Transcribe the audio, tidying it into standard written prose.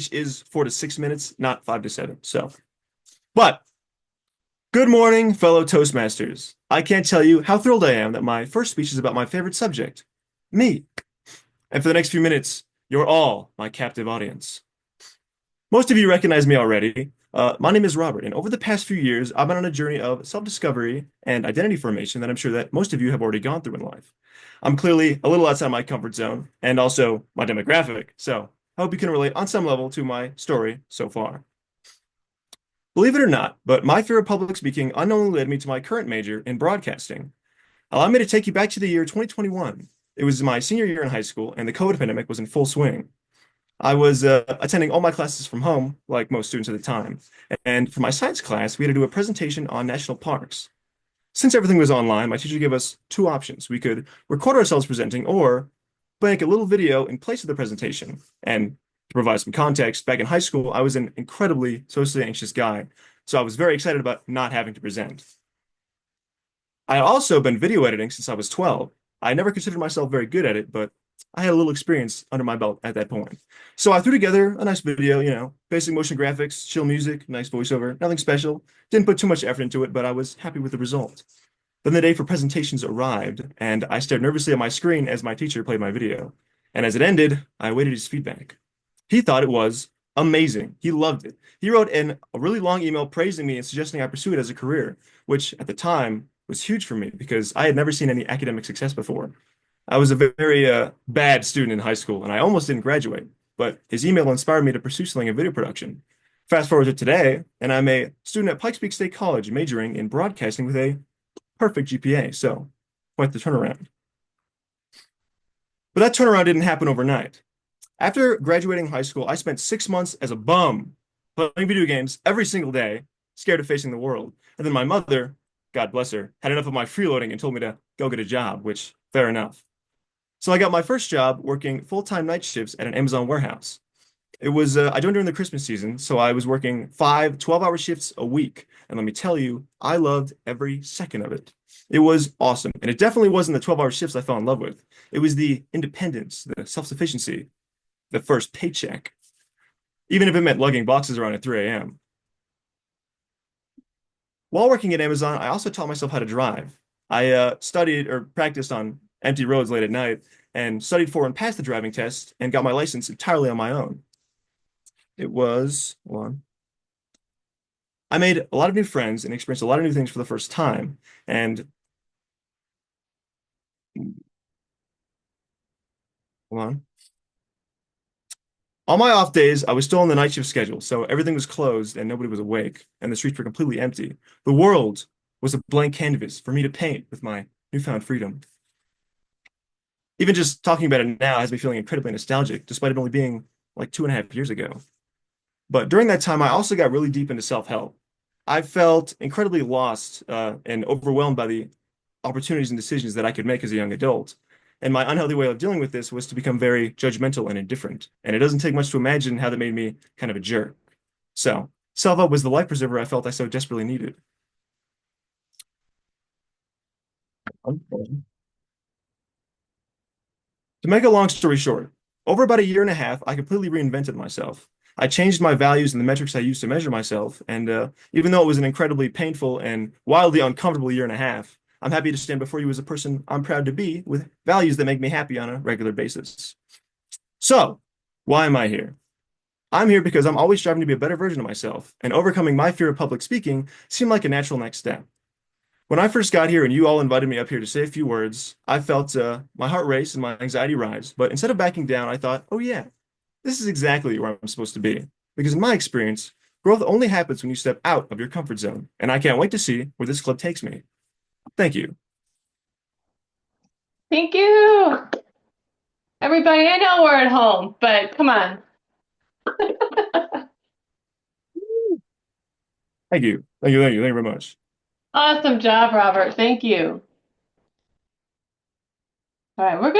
speech is 4 to 6 minutes, not 5 to 7. But good morning, fellow Toastmasters. I can't tell you how thrilled I am that my first speech is about my favorite subject, me. And for the next few minutes, you're all my captive audience. Most of you recognize me already. My name is Robert, and over the past few years, I've been on a journey of self-discovery and identity formation that I'm sure that most of you have already gone through in life. I'm clearly a little outside my comfort zone and also my demographic, so I hope you can relate on some level to my story so far. Believe it or not, but my fear of public speaking unknowingly led me to my current major in broadcasting. Allow me to take you back to the year 2021. It was my senior year in high school, and the COVID pandemic was in full swing. I was attending all my classes from home, like most students at the time. And for my science class, we had to do a presentation on national parks. Since everything was online, my teacher gave us two options. We could record ourselves presenting or make a little video in place of the presentation. And to provide some context, back in high school, I was an incredibly socially anxious guy. So I was very excited about not having to present. I had also been video editing since I was 12. I never considered myself very good at it, but I had a little experience under my belt at that point. So I threw together a nice video, basic motion graphics, chill music, nice voiceover, nothing special. Didn't put too much effort into it, but I was happy with the result. Then the day for presentations arrived, and I stared nervously at my screen as my teacher played my video. And as it ended, I awaited his feedback. He thought it was amazing. He loved it. He wrote a really long email praising me and suggesting I pursue it as a career, which at the time was huge for me because I had never seen any academic success before. I was a very bad student in high school, and I almost didn't graduate. But his email inspired me to pursue something in video production. Fast forward to today, and I'm a student at Pikes Peak State College, majoring in broadcasting with a perfect GPA. So, quite the turnaround. But that turnaround didn't happen overnight. After graduating high school, I spent 6 months as a bum playing video games every single day, scared of facing the world. And then my mother, God bless her, had enough of my freeloading and told me to go get a job, which, fair enough. So I got my first job working full-time night shifts at an Amazon warehouse. I joined during the Christmas season, so I was working 5 12-hour shifts a week. And let me tell you, I loved every second of it. It was awesome. And it definitely wasn't the 12-hour shifts I fell in love with. It was the independence, the self-sufficiency, the first paycheck, even if it meant lugging boxes around at 3 a.m. While working at Amazon, I also taught myself how to drive. I studied or practiced on empty roads late at night and studied for and passed the driving test and got my license entirely on my own. Hold on. I made a lot of new friends and experienced a lot of new things for the first time. And hold on. On my off days, I was still on the night shift schedule, so everything was closed and nobody was awake, and the streets were completely empty. The world was a blank canvas for me to paint with my newfound freedom. Even just talking about it now has me feeling incredibly nostalgic, despite it only being like 2.5 years ago. But during that time, I also got really deep into self-help. I felt incredibly lost and overwhelmed by the opportunities and decisions that I could make as a young adult. And my unhealthy way of dealing with this was to become very judgmental and indifferent. And it doesn't take much to imagine how that made me kind of a jerk. So, self-help was the life preserver I felt I so desperately needed. To make a long story short, over about a year and a half, I completely reinvented myself. I changed my values and the metrics I used to measure myself. And even though it was an incredibly painful and wildly uncomfortable year and a half, I'm happy to stand before you as a person I'm proud to be with values that make me happy on a regular basis. So, why am I here? I'm here because I'm always striving to be a better version of myself, and overcoming my fear of public speaking seemed like a natural next step. When I first got here and you all invited me up here to say a few words, I felt my heart race and my anxiety rise. But instead of backing down, I thought, oh yeah, this is exactly where I'm supposed to be. Because in my experience, growth only happens when you step out of your comfort zone. And I can't wait to see where this club takes me. Thank you. Thank you. Everybody, I know we're at home, but come on. Thank you. Thank you. Thank you. Thank you very much. Awesome job, Robert. Thank you. All right, we're going to